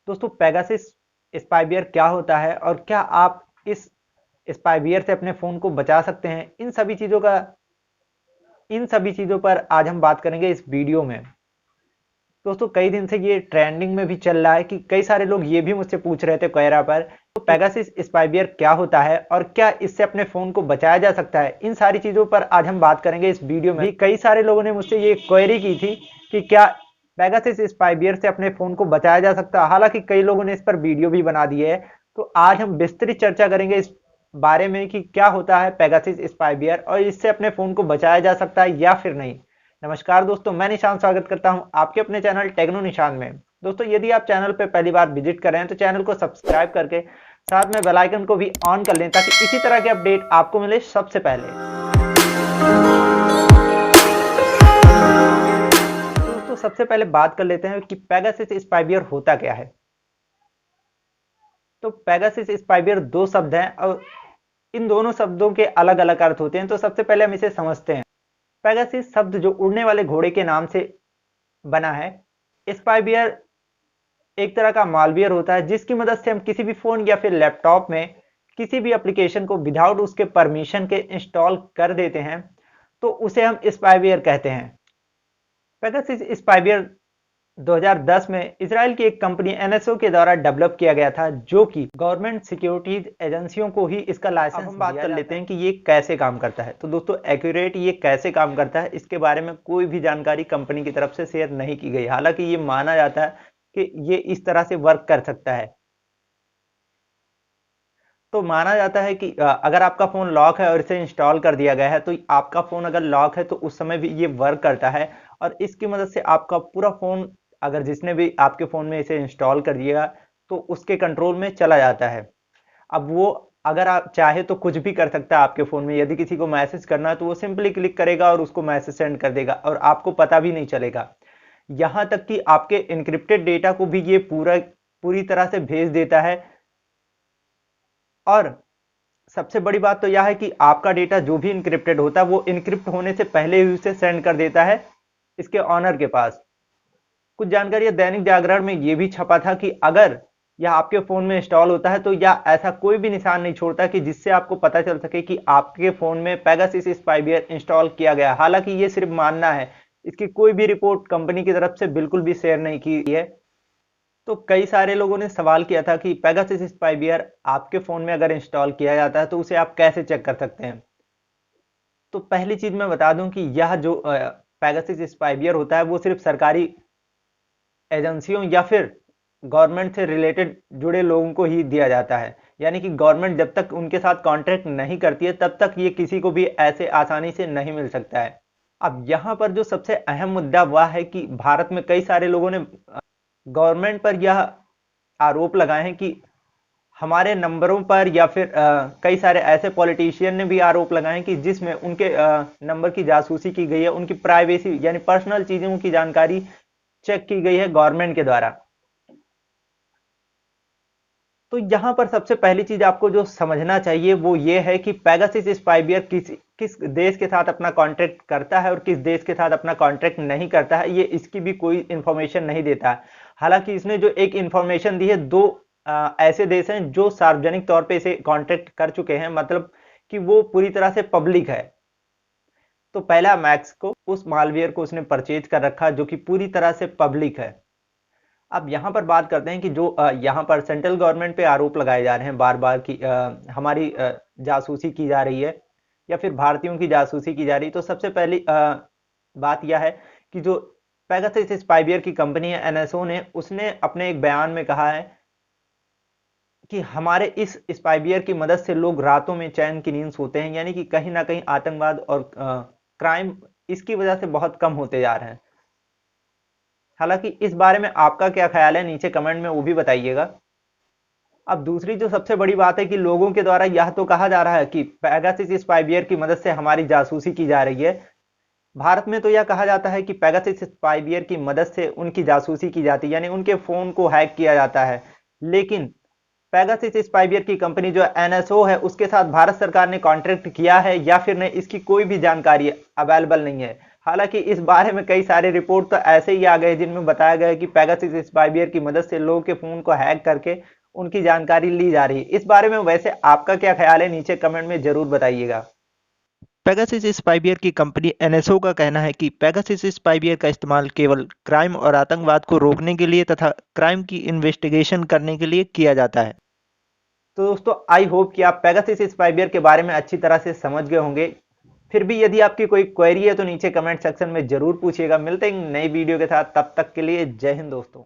दोस्तों Pegasus spyware क्या होता है और क्या आप इस स्पाईवेयर से अपने फ़ोन को बचा सकते हैं, इन सभी चीज़ों पर आज हम बात करेंगे इस वीडियो में। दोस्तों कई दिन से ये ट्रेंडिंग में भी चल रहा है कि कई सारे लोग ये भी मुझसे पूछ रहे थे क्वेरा पर तो पेगासस स्पाईवेयर क्या होता है और क्या इससे अपने फ़ोन को बचाया जा सकता है, इन सारी चीज़ों पर आज हम बात करेंगे इस वीडियो में। भी कई सारे लोगों ने मुझसे ये क्वेरी की थी कि क्या पेगासस स्पाईवेयर से अपने फ़ोन को बचाया जा सकता है। हालांकि कई लोगों ने इस पर वीडियो भी बना दिए है, तो आज हम विस्तृत चर्चा करेंगे इस बारे में कि क्या होता है पेगासस स्पाईवेयर और इससे अपने फ़ोन को बचाया जा सकता है या फिर नहीं। नमस्कार दोस्तों, मैं निशान स्वागत करता हूं आपके अपने चैनल टेक्नो निशान में। दोस्तों यदि आप चैनल पर पहली बार विजिट कर रहे हैं तो चैनल को सब्सक्राइब करके साथ में बेल आइकन को भी ऑन कर लें ताकि इसी तरह के अपडेट आपको मिले सबसे पहले। दोस्तों सबसे पहले बात कर लेते हैं कि पेगासस स्पाईवेयर होता क्या है। तो पेगासस स्पाईवेयर दो शब्द हैं और इन दोनों शब्दों के अलग अलग अर्थ होते हैं। तो सबसे पहले हम इसे समझते हैं। पेगासस शब्द जो उड़ने वाले घोड़े के नाम से बना है। स्पाईवेयर एक तरह का मालवेयर होता है जिसकी मदद से हम किसी भी फोन या फिर लैपटॉप में किसी भी एप्लीकेशन को विदाउट उसके परमिशन के इंस्टॉल कर देते हैं, तो उसे हम स्पाईवेयर कहते हैं। पेगासस स्पाईवेयर 2010 में इसराइल की एक कंपनी एनएसओ के द्वारा डेवलप किया गया था, जो कि गवर्नमेंट सिक्योरिटीज एजेंसियों को ही इसका लाइसेंस हम बात कर लेते हैं कि ये कैसे काम करता है। तो दोस्तों एक्यूरेट ये कैसे काम करता है इसके बारे में कोई भी जानकारी कंपनी की तरफ से शेयर नहीं की गई। हालांकि ये माना जाता है कि ये इस तरह से वर्क कर सकता है। तो माना जाता है कि अगर आपका फ़ोन लॉक है और इसे इंस्टॉल कर दिया गया है तो आपका फ़ोन अगर लॉक है तो उस समय भी ये वर्क करता है और इसकी मदद से आपका पूरा फ़ोन, अगर जिसने भी आपके फ़ोन में इसे इंस्टॉल कर दिया तो उसके कंट्रोल में चला जाता है। अब वो अगर आप चाहे तो कुछ भी कर सकता है आपके फ़ोन में। यदि किसी को मैसेज करना है तो वो सिंपली क्लिक करेगा और उसको मैसेज सेंड कर देगा और आपको पता भी नहीं चलेगा। यहाँ तक कि आपके इनक्रिप्टेड डेटा को भी ये पूरी तरह से भेज देता है। और सबसे बड़ी बात तो यह है कि आपका डेटा जो भी इनक्रिप्टेड होता है वो इनक्रिप्ट होने से पहले ही उसे सेंड कर देता है इसके ऑनर के पास। कुछ जानकारी दैनिक जागरण में यह भी छपा था कि अगर यह आपके फोन में इंस्टॉल होता है तो यह ऐसा कोई भी निशान नहीं छोड़ता कि जिससे आपको पता चल सके कि आपके फोन में पेगासस स्पाईवेयर इंस्टॉल किया गया। हालांकि ये सिर्फ मानना है, इसकी कोई भी रिपोर्ट कंपनी की तरफ से बिल्कुल भी शेयर नहीं की है। तो कई सारे लोगों ने सवाल किया था कि पेगासस स्पाईवेयर आपके फ़ोन में अगर इंस्टॉल किया जाता है तो उसे आप कैसे चेक कर सकते हैं। तो पहली चीज़ मैं बता दूं कि यह जो पेगासस स्पाईवेयर होता है वो सिर्फ सरकारी एजेंसियों या फिर गवर्नमेंट से रिलेटेड जुड़े लोगों को ही दिया जाता है। यानी कि गवर्नमेंट जब तक उनके साथ कॉन्ट्रैक्ट नहीं करती है तब तक ये किसी को भी ऐसे आसानी से नहीं मिल सकता है। अब यहाँ पर जो सबसे अहम मुद्दा वह है कि भारत में कई सारे लोगों ने गवर्नमेंट पर यह आरोप लगाए हैं कि हमारे नंबरों पर या फिर कई सारे ऐसे पॉलिटिशियन ने भी आरोप लगाए हैं कि जिसमें उनके नंबर की जासूसी की गई है, उनकी प्राइवेसी यानी पर्सनल चीजों की जानकारी चेक की गई है गवर्नमेंट के द्वारा। तो यहां पर सबसे पहली चीज आपको जो समझना चाहिए वो ये है कि पेगासस स्पाईवेयर किस देश के साथ अपना कॉन्ट्रैक्ट करता है और किस देश के साथ अपना कॉन्ट्रैक्ट नहीं करता है, ये इसकी भी कोई इंफॉर्मेशन नहीं देता है। हालांकि इसने जो एक इंफॉर्मेशन दी है, दो ऐसे देश हैं जो सार्वजनिक तौर पे इसे कॉन्ट्रैक्ट कर चुके हैं, मतलब कि वो पूरी तरह से पब्लिक है। तो पहला मैक्स को उस मालवेयर को उसने परचेज कर रखा जो कि पूरी तरह से पब्लिक है। अब यहाँ पर बात करते हैं कि जो यहाँ पर सेंट्रल गवर्नमेंट पे आरोप लगाए जा रहे हैं बार बार कि हमारी जासूसी की जा रही है या फिर भारतीयों की जासूसी की जा रही है। तो सबसे पहली बात यह है कि जो पेगासस स्पाईवेयर की कंपनी है एनएसओ ने, उसने अपने एक बयान में कहा है कि हमारे इस स्पाईवेयर की मदद से लोग रातों में चैन की नींद सोते हैं। यानी कि कहीं ना कहीं आतंकवाद और क्राइम इसकी वजह से बहुत कम होते जा रहे हैं। हालांकि इस बारे में आपका क्या ख्याल है, नीचे कमेंट में वो भी बताइएगा। अब दूसरी जो सबसे बड़ी बात है कि लोगों के द्वारा यह तो कहा जा रहा है कि पेगासस स्पाईवेयर की मदद से हमारी जासूसी की जा रही है। भारत में तो यह कहा जाता है कि पेगासस स्पाईवेयर की मदद से उनकी जासूसी की जाती है, यानी उनके फोन को हैक किया जाता है। लेकिन पेगासस स्पाईवेयर की कंपनी जो एनएसओ है उसके साथ भारत सरकार ने कॉन्ट्रैक्ट किया है या फिर नहीं, इसकी कोई भी जानकारी अवेलेबल नहीं है। हालांकि इस बारे में कई सारे रिपोर्ट तो ऐसे ही आ गए जिनमें बताया गया है कि पेगासस स्पाईवेयर की मदद से लोगों के फोन को हैक करके उनकी जानकारी ली जा रही है। इस बारे में वैसे आपका क्या ख्याल है, नीचे कमेंट में जरूर बताइएगा। पेगासस स्पाईवेयर की कंपनी एनएसओ का कहना है कि पेगासस स्पाईवेयर का इस्तेमाल केवल क्राइम और आतंकवाद को रोकने के लिए तथा क्राइम की इन्वेस्टिगेशन करने के लिए किया जाता है। तो दोस्तों, आई होप कि आप पेगासस स्पाईवेयर के बारे में अच्छी तरह से समझ गए होंगे। फिर भी यदि आपकी कोई क्वेरी है तो नीचे कमेंट सेक्शन में जरूर पूछिएगा। मिलते हैं नई वीडियो के साथ, तब तक के लिए जय हिंद दोस्तों।